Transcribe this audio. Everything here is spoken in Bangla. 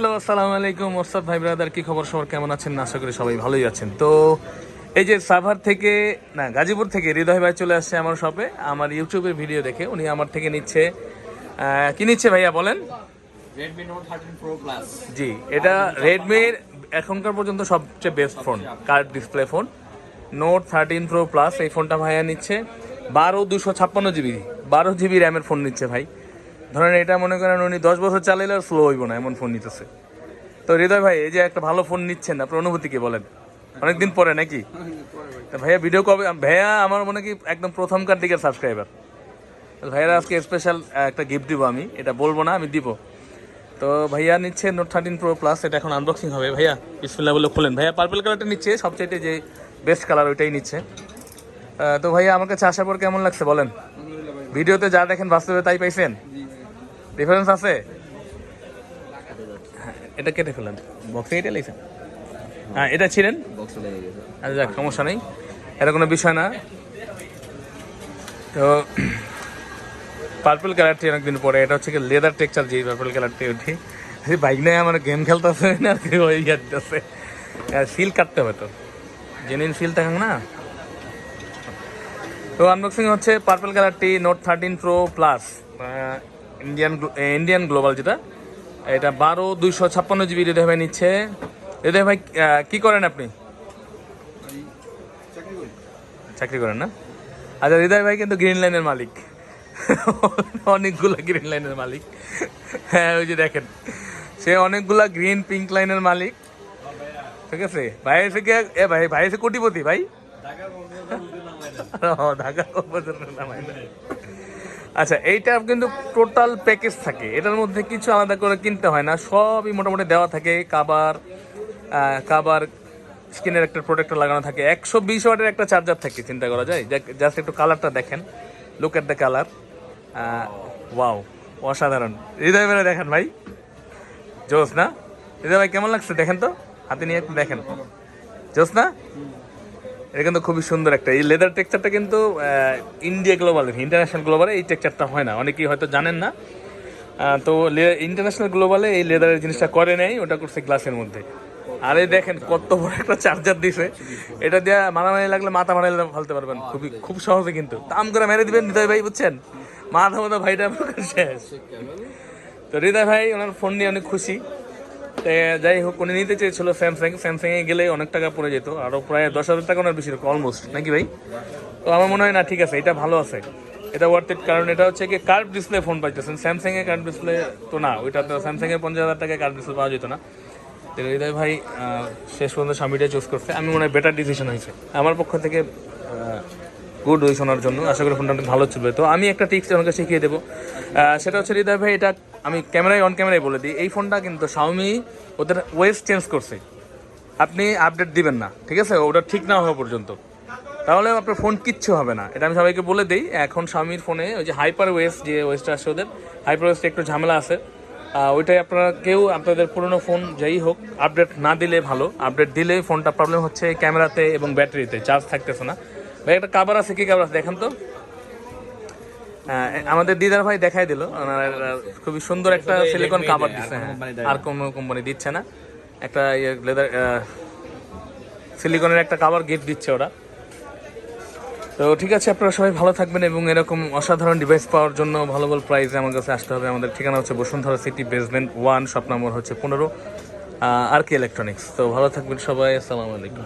হ্যালো, আসসালামু আলাইকুম ওস্তাদ ভাই ব্রাদার, কি খবর? সবার কেমন আছেন? আশা করি সবাই ভালোই আছেন। তো এই যে সাভার থেকে না গাজীপুর থেকে হৃদয় ভাই চলে আসছে আমার শপে, আমার ইউটিউবের ভিডিও দেখে উনি আমার থেকে নিচ্ছে। কি নিচ্ছে ভাইয়া বলেন? Redmi Note 13 Pro Plus। জি, এটা রেডমির এখনকার পর্যন্ত সবচেয়ে best phone, curve display phone note 13 pro plus. এই ফোনটা ভাইয়া নিচ্ছে 12/256 GB, 12 GB র্যামের ফোন নিচ্ছে ভাই। ধরেন এটা মনে করেন উনি 10 বছর চালাইলে আর স্লো হইব না এমন ফোন নিতেছে। তো হৃদয় ভাই, এই যে একটা ভালো ফোন নিচ্ছেন, আপনার অনুভূতি কি বলেন? অনেকদিন পরে নাকি? তো ভাইয়া ভিডিও কবে? ভাইয়া আমার মনে কি একদম প্রথমকার দিকের সাবস্ক্রাইবার। ভাইয়ারা আজকে স্পেশাল একটা গিফট দিব, আমি এটা বলবো না, আমি দিব। তো ভাইয়া নিচ্ছে নোট 13 প্রো প্লাস, এটা এখন আনবক্সিং হবে। ভাইয়া বিসমিল্লাহ বলে খুলেন। ভাইয়া পার্পল কালারটা নিচ্ছে, সবচাইতে যে বেস্ট কালার ওইটাই নিচ্ছে। তো ভাইয়া আমার কাছে আসার পর কেমন লাগছে বলেন? ভিডিওতে যা দেখেন বাস্তবে তাই পাইছেন? ডিফারেন্স আছে? এটা কেটে ফেলেন, বক্সে কেটে লাইছেন? হ্যাঁ, এটা ছিলেন, আচ্ছা যাক, সমস্যা নেই, এটা কোনো বিষয় না। তো পার্পল কালারটি অনেকদিন পরে, এটা হচ্ছে কি লেদার টেক্সচার, যে পার্পল কালারটি উঠি বাইক নিয়ে আমার গেম খেলতেছে না, ওই যাচ্ছে সিল কাটতে হবে, তো জেনুইন সিল থাকেন না। তো আনবক্সিং হচ্ছে পার্পল কালারটি note 13 pro plus Indian global, যেটা এটা 12/256 GB হৃদয় ভাই নিচ্ছে। হৃদয় ভাই কি করেন আপনি? চাকরি করেন না? আচ্ছা, হৃদয় ভাই কিন্তু গ্রিন লাইনের মালিক, অনেকগুলা গ্রিন লাইনের মালিক। হ্যাঁ, ওই যে দেখেন, সে অনেকগুলা গ্রিন পিঙ্ক লাইনের মালিক, ঠিক আছে। ভাই এসে কে? ভাই এসে কোটিপতি ভাই। আচ্ছা, এইটা কিন্তু টোটাল প্যাকেজ থাকে, এটার মধ্যে কিছু আলাদা করে কিনতে হয় না, সবই মোটামুটি দেওয়া থাকে। কাবার স্ক্রিনের একটা প্রোটেক্টর লাগানো থাকে, 120 ওয়াটের একটা চার্জার থাকে, চিন্তা করা যায়। জাস্ট একটু কালারটা দেখেন, look at the colour, wow, অসাধারণ। হৃদয় মেরে দেখেন ভাই, জোস না? হৃদয় ভাই কেমন লাগছে দেখেন তো, হাতে নিয়ে একটু দেখেন, জোস না? এটা কিন্তু খুবই সুন্দর একটা, এই লেদার টেক্সচারটা কিন্তু ইন্ডিয়া গ্লোবালের, ইন্টারন্যাশনাল গ্লোবালে এই টেক্সচারটা হয় না, অনেকেই হয়তো জানেন না। তো ইন্টারন্যাশনাল গ্লোবালে এই লেদারের জিনিসটা করে নেই, ওটা করছে গ্লাসের মধ্যে। আর এই দেখেন কত বড় একটা চার্জার দিছে, এটা দিয়ে মারামারি লাগলে মাথা মারাই ফেলতে পারবেন খুব সহজে, কিন্তু দাম করে মেরে দিবেন হৃদয় ভাই, বুঝছেন? মাথা ভাইটা শেষ। তো হৃদয় ভাই ওনার ফোন নিয়ে অনেক খুশি। যাই হোক, উনি নিতে চেয়েছিল স্যামসাংয়ে গেলে অনেক টাকা পড়ে যেত, আরও প্রায় 10,000 টাকা ওনার বেশি অলমোস্ট, নাকি ভাই? তো আমার মনে হয় না, ঠিক আছে, এটা ভালো আছে, এটা ওয়ার্থ ইট, কারণ এটা হচ্ছে কি কার্ভ ডিসপ্লে ফোন পাইতেছেন। স্যামসাংয়ে কার্ভ ডিসপ্লে তো না, ওইটা তো স্যামসাংয়ে 50,000 টাকায় কার্ভ ডিসপ্লে পাওয়া যেত না। তো হৃদয় ভাই শেষ পর্যন্ত স্বামীটা চুজ করছে, আমি মনে হয় বেটার ডিসিশন হয়েছে আমার পক্ষ থেকে, গুড ওই শোনার জন্য। আশা করি ফোনটা অনেক ভালো চলবে। তো আমি একটা টিপস আমাকে শিখিয়ে দেবো, সেটা হচ্ছে হৃদয় ভাই, এটা আমি অন ক্যামেরায় বলে দিই, এই ফোনটা কিন্তু শাওমি ওদের ওয়েস চেঞ্জ করছে, আপনি আপডেট দিবেন না, ঠিক আছে, ওটা ঠিক না হওয়া পর্যন্ত, তাহলে আপনার ফোন কিচ্ছু হবে না। এটা আমি সবাইকে বলে দিই। এখন শাওমির ফোনে ওই যে হাইপার ওয়েস, যে ওয়েসটা আসছে ওদের, হাইপার ওয়েসটা একটু ঝামেলা আছে, ওইটাই আপনারা কেউ আপনাদের পুরোনো ফোন যাই হোক আপডেট না দিলে ভালো। আপডেট দিলে ফোনটা প্রবলেম হচ্ছে ক্যামেরাতে এবং ব্যাটারিতে, চার্জ থাকতেছে না। ভাই একটা কাভার আছে, কি কাভার আছে দেখেন তো? আমাদের দিদার ভাই দেখাই দিল, খুবই সুন্দর একটা সিলিকন কাভার দিচ্ছে, আর কোনো কোম্পানি দিচ্ছে না, একটা লেদার সিলিকনের একটা কাভার গিফট দিচ্ছে ওরা। তো ঠিক আছে, আপনারা সবাই ভালো থাকবেন, এবং এরকম অসাধারণ ডিভাইস পাওয়ার জন্য ভালো ভালো প্রাইসে আমার কাছে আসতে হবে। আমাদের ঠিকানা হচ্ছে Bashundhara city, basement 1, shop number হচ্ছে 15, আর কে ইলেকট্রনিক্স। তো ভালো থাকবেন সবাই, আসসালামু আলাইকুম।